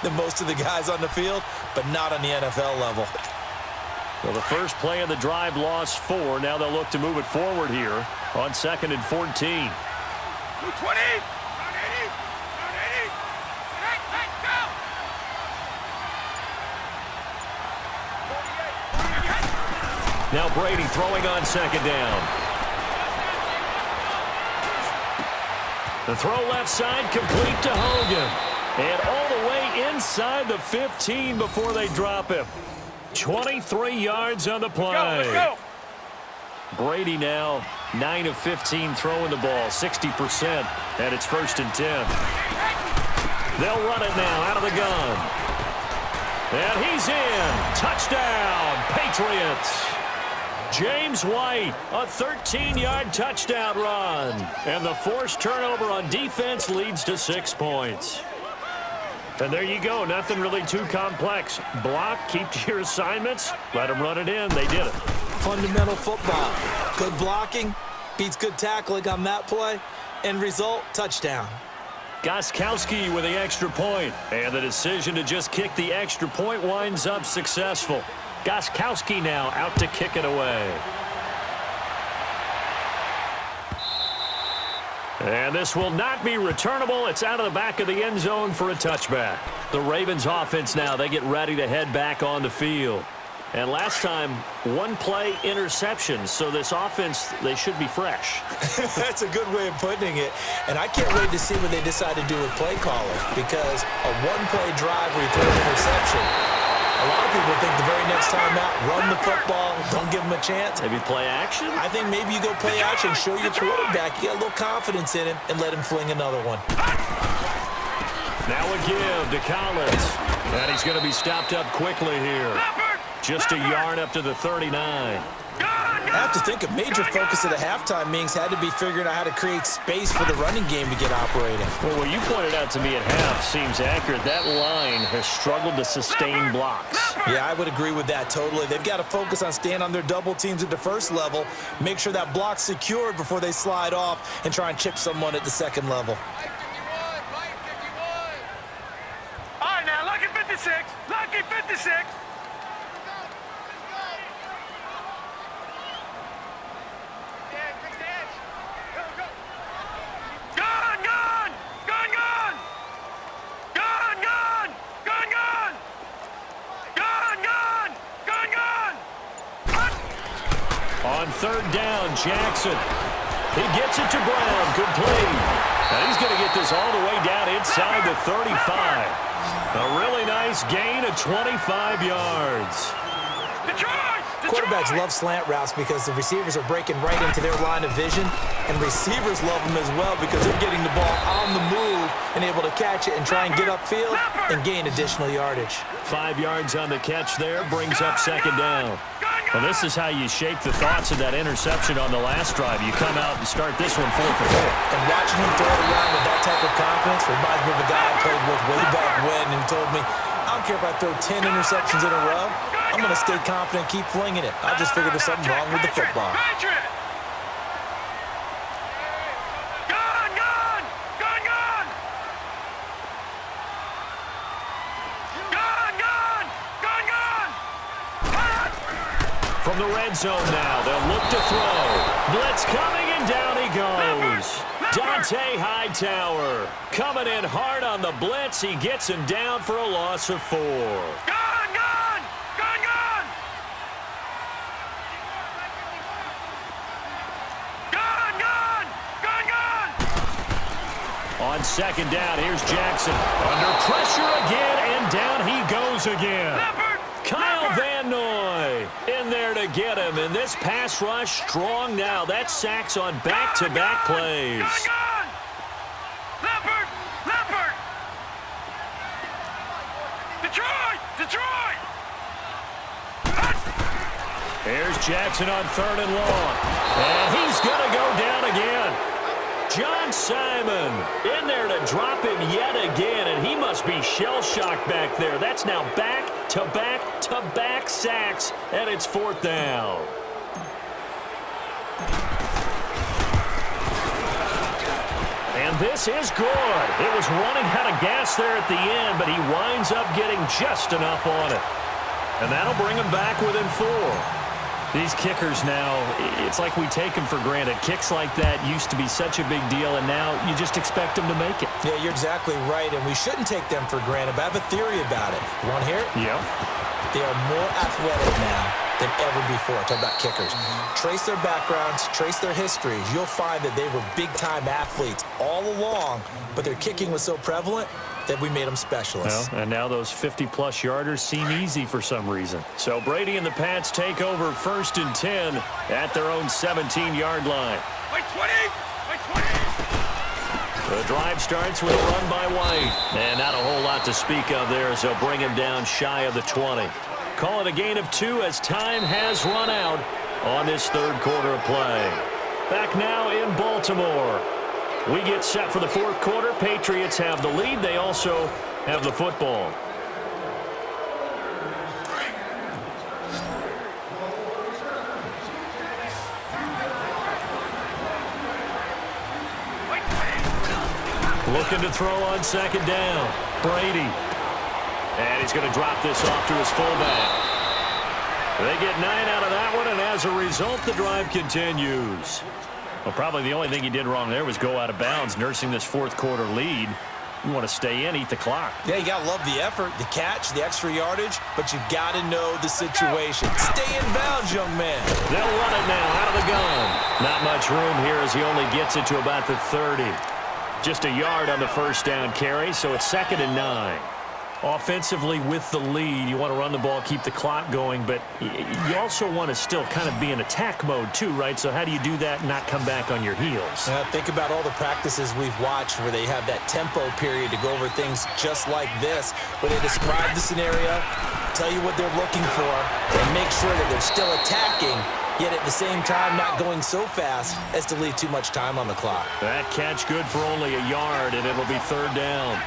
than most of the guys on the field, but not on the NFL level. Well, the first play of the drive lost 4. Now they'll look to move it forward here on 2nd and 14. 220. Now Brady throwing on 2nd down. The throw left side complete to Hogan. And all the way inside the 15 before they drop him. 23 yards on the play. Let's go. Brady now 9 of 15 throwing the ball, 60%, and it's 1st and 10. They'll run it now out of the gun. And he's in. Touchdown, Patriots. James White, a 13-yard touchdown run. And the forced turnover on defense leads to 6 points. And there you go. Nothing really too complex. Block, keep to your assignments, let them run it in. They did it. Fundamental football. Good blocking beats good tackling on that play. End result, touchdown. Gostkowski with the extra point. And the decision to just kick the extra point winds up successful. Gostkowski now out to kick it away. And this will not be returnable. It's out of the back of the end zone for a touchback. The Ravens offense now, they get ready to head back on the field. And last time, 1-play interception. So this offense, they should be fresh. That's a good way of putting it. And I can't wait to see what they decide to do with play calling, because a 1-play drive where you throw an interception, a lot of people think the very next time out, run the football, don't give them a chance. Maybe play action? I think maybe you go play action, show your quarterback, you get a little confidence in him, and let him fling another one. Now a give to Collins. And he's going to be stopped up quickly here. Just a yard up to the 39. I have to think a major focus of the halftime meetings had to be figuring out how to create space for the running game to get operating. Well, what you pointed out to me at half seems accurate. That line has struggled to sustain blocks. Yeah, I would agree with that totally. They've got to focus on staying on their double teams at the first level, make sure that block's secured before they slide off and try and chip someone at the second level. All right, now, lucky 56. Lucky 56. On 3rd down, Jackson. He gets it to Brown. Good play. And he's going to get this all the way down inside the 35. A really nice gain of 25 yards. Quarterbacks love slant routes because the receivers are breaking right into their line of vision, and receivers love them as well because they're getting the ball on the move and able to catch it and try and get upfield and gain additional yardage. 5 yards on the catch there, brings up 2nd down. Well, this is how you shake the thoughts of that interception on the last drive. You come out and start this one 4 for 4. And watching him throw it around with that type of confidence reminds me of a guy I played with way back when who told me, I don't care if I throw 10 interceptions in a row, I'm going to stay confident, keep flinging it. I just figured there's something wrong with the football. From the red zone now, they'll look to throw. Blitz coming, and down he goes. Dante Hightower coming in hard on the blitz. He gets him down for a loss of 4. On 2nd down, here's Jackson. Under pressure again, and down he goes again. Kyle Van Noy in there to get him, and this pass rush strong now. That's sacks on back-to-back plays. Detroit! Here's Jackson on 3rd and long, and he's going to go down again. John Simon in there to drop him yet again, and he must be shell-shocked back there. That's now back-to-back-to-back sacks, and it's 4th down. And this is good. It was running out of gas there at the end, but he winds up getting just enough on it. And that'll bring him back within 4. These kickers now, it's like we take them for granted. Kicks like that used to be such a big deal, and now you just expect them to make it. Yeah, you're exactly right, and we shouldn't take them for granted, but I have a theory about it. You want to hear it? Yeah. They are more athletic now than ever before. Talk about kickers. Trace their backgrounds, trace their histories. You'll find that they were big-time athletes all along, but their kicking was so prevalent that we made them specialists. Well, and now those 50-plus yarders seem easy for some reason. So Brady and the Pats take over 1st and 10 at their own 17-yard line. Wait, 20! Wait, 20! The drive starts with a run by White. And not a whole lot to speak of there, so bring him down shy of the 20. Call it a gain of 2 as time has run out on this third quarter of play. Back now in Baltimore. We get set for the fourth quarter. Patriots have the lead. They also have the football. Looking to throw on second down. Brady. And he's going to drop this off to his fullback. They get 9 out of that one, and as a result, the drive continues. Well, probably the only thing he did wrong there was go out of bounds, nursing this fourth quarter lead. You want to stay in, eat the clock. Yeah, you got to love the effort, the catch, the extra yardage, but you got to know the situation. Stay in bounds, young man. They'll run it now out of the gun. Not much room here as he only gets it to about the 30. Just a yard on the first down carry, so it's 2nd and 9. Offensively with the lead, you want to run the ball, keep the clock going, but you also want to still kind of be in attack mode too, right? So how do you do that and not come back on your heels? Think about all the practices we've watched where they have that tempo period to go over things just like this, where they describe the scenario, tell you what they're looking for, and make sure that they're still attacking, yet at the same time not going so fast as to leave too much time on the clock. That catch good for only a yard, and it'll be 3rd down.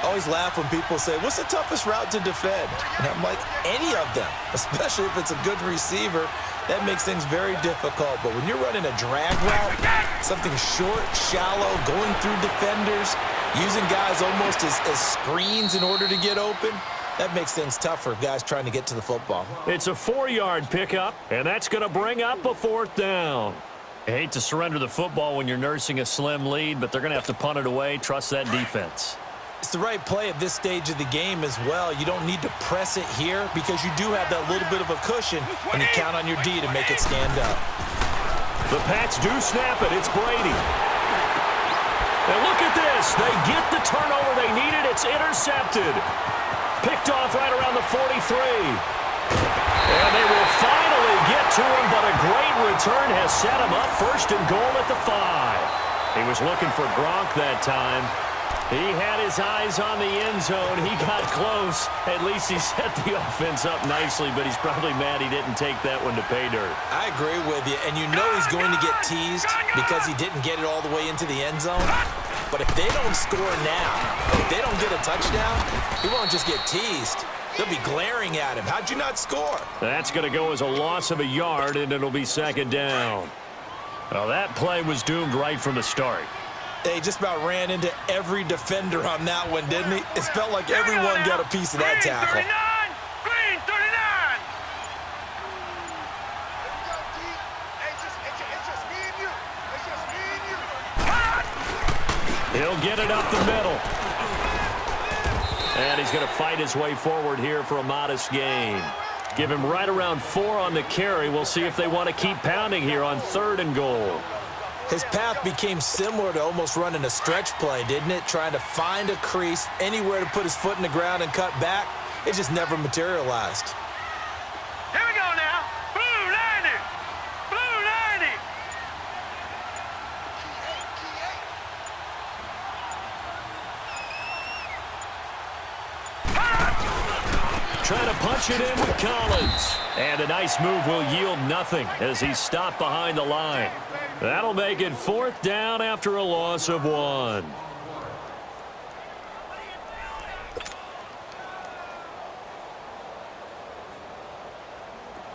I always laugh when people say, what's the toughest route to defend? And I'm like, any of them, especially if it's a good receiver. That makes things very difficult. But when you're running a drag route, something short, shallow, going through defenders, using guys almost as screens in order to get open, that makes things tough for guys trying to get to the football. It's a 4-yard pickup, and that's going to bring up a 4th down. I hate to surrender the football when you're nursing a slim lead, but they're going to have to punt it away. Trust that defense. It's the right play at this stage of the game as well. You don't need to press it here because you do have that little bit of a cushion, and you count on your D to make it stand up. The Pats do snap it. It's Brady. And look at this. They get the turnover they needed. It's intercepted. Picked off right around the 43. And they will finally get to him, but a great return has set him up 1st and goal at the 5. He was looking for Gronk that time. He had his eyes on the end zone. He got close. At least he set the offense up nicely, but he's probably mad he didn't take that one to pay dirt. I agree with you, and you know he's going to get teased because he didn't get it all the way into the end zone. But if they don't score now, if they don't get a touchdown, he won't just get teased. They'll be glaring at him. How'd you not score? That's going to go as a loss of a yard, and it'll be 2nd down. Well, that play was doomed right from the start. They just about ran into every defender on that one, didn't he? It felt like everyone got a piece of that tackle. Green, 39! He'll get it up the middle. And he's going to fight his way forward here for a modest gain. Give him right around 4 on the carry. We'll see if they want to keep pounding here on 3rd and goal. His path became similar to almost running a stretch play, didn't it? Trying to find a crease, anywhere to put his foot in the ground and cut back. It just never materialized. Here we go now. Blue 90! Blue 90! Trying to punch it in with Collins. And a nice move will yield nothing as he's stopped behind the line. That'll make it 4th down after a loss of 1.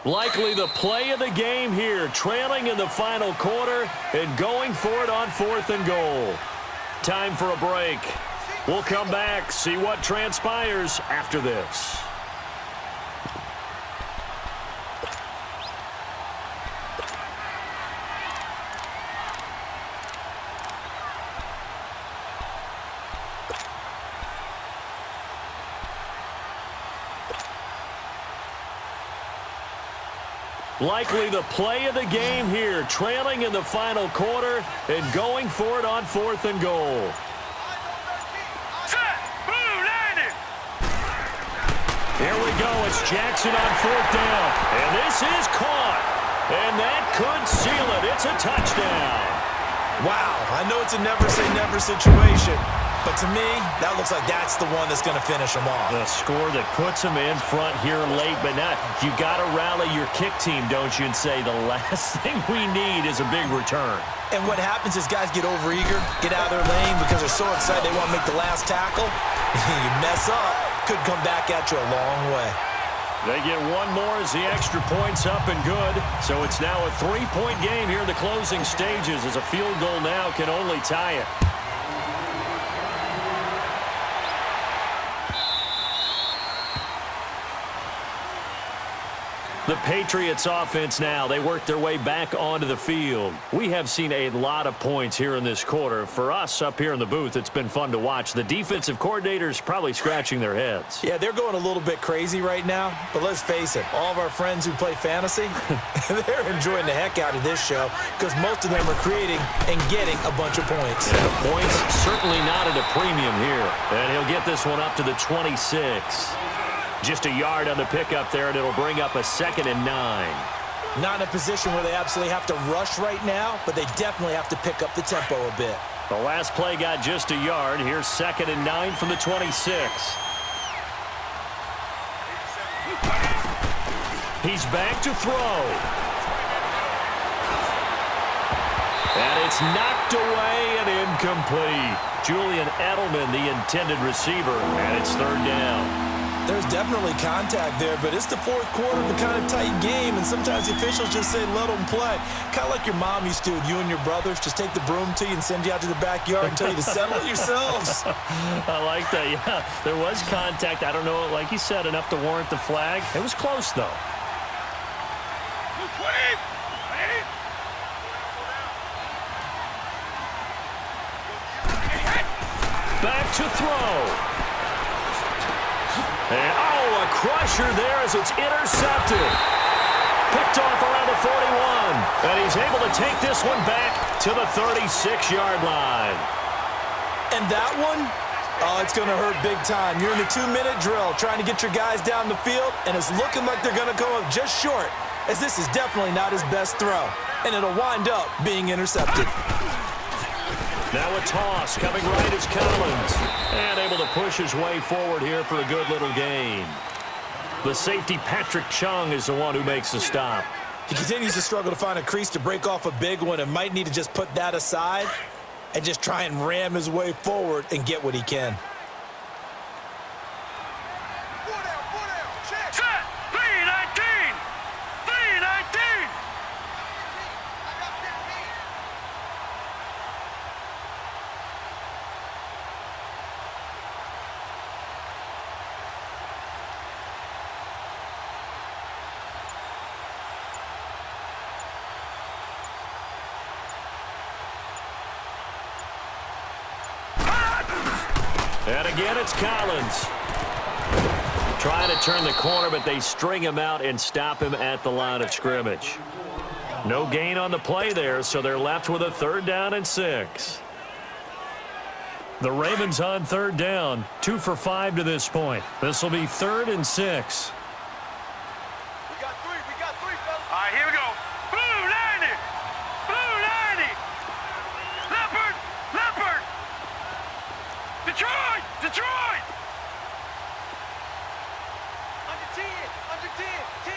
Likely the play of the game here, trailing in the final quarter and going for it on 4th and goal. Time for a break. We'll come back, see what transpires after this. Likely the play of the game here, trailing in the final quarter and going for it on 4th and goal. Set. Blue, landing. Here we go. It's Jackson on 4th down. And this is caught. And that could seal it. It's a touchdown. Wow, I know it's a never-say-never situation, but to me, that looks like that's the one that's going to finish them off. The score that puts them in front here late, but now you got to rally your kick team, don't you, and say the last thing we need is a big return. And what happens is guys get overeager, get out of their lane because they're so excited they want to make the last tackle. You mess up, could come back at you a long way. They get one more as the extra point's up and good. So it's now a 3-point game here in the closing stages as a field goal now can only tie it. The Patriots offense now, they work their way back onto the field. We have seen a lot of points here in this quarter. For us up here in the booth, it's been fun to watch. The defensive coordinators probably scratching their heads. Yeah, they're going a little bit crazy right now, but let's face it, all of our friends who play fantasy, they're enjoying the heck out of this show because most of them are creating and getting a bunch of points. And the points certainly not at a premium here. And he'll get this one up to the 26. Just a yard on the pickup there, and it'll bring up a 2nd and 9. Not in a position where they absolutely have to rush right now, but they definitely have to pick up the tempo a bit. The last play got just a yard. Here's 2nd and 9 from the 26. He's back to throw. And it's knocked away and incomplete. Julian Edelman, the intended receiver, and it's 3rd down. There's definitely contact there, but it's the 4th quarter of a kind of tight game, and sometimes the officials just say, let them play. Kind of like your mom used to with you and your brothers. Just take the broom to you and send you out to the backyard and tell you to settle it yourselves. I like that, yeah. There was contact. I don't know, like you said, enough to warrant the flag. It was close, though. Back to throw. And, a crusher there as it's intercepted. Picked off around the 41. And he's able to take this one back to the 36-yard line. And that one, it's going to hurt big time. You're in the 2-minute drill trying to get your guys down the field, and it's looking like they're going to come up just short, as this is definitely not his best throw. And it'll wind up being intercepted. Now a toss coming right is Collins. And able to push his way forward here for a good little gain. The safety, Patrick Chung, is the one who makes the stop. He continues to struggle to find a crease to break off a big one and might need to just put that aside and just try and ram his way forward and get what he can. Set. 319. 319. And again, it's Collins. Trying to turn the corner, but they string him out and stop him at the line of scrimmage. No gain on the play there, so they're left with a 3rd down and 6. The Ravens on 3rd down, 2 for 5 to this point. This will be 3rd and 6. We got three, fellas. All right, here we go. Blue 90. Blue 90. Leopard. Leopard. Detroit. Detroit. Under 10. Under 10. 10.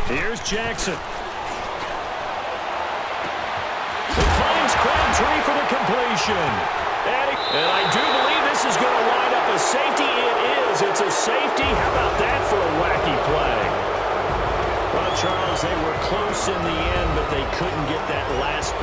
Here's Jackson. He finds Crabtree for the completion. And I do believe this is going to wind up a safety. It is. It's a safety. How about that for a wacky play? Charles, they were close in the end, but they couldn't get that last play.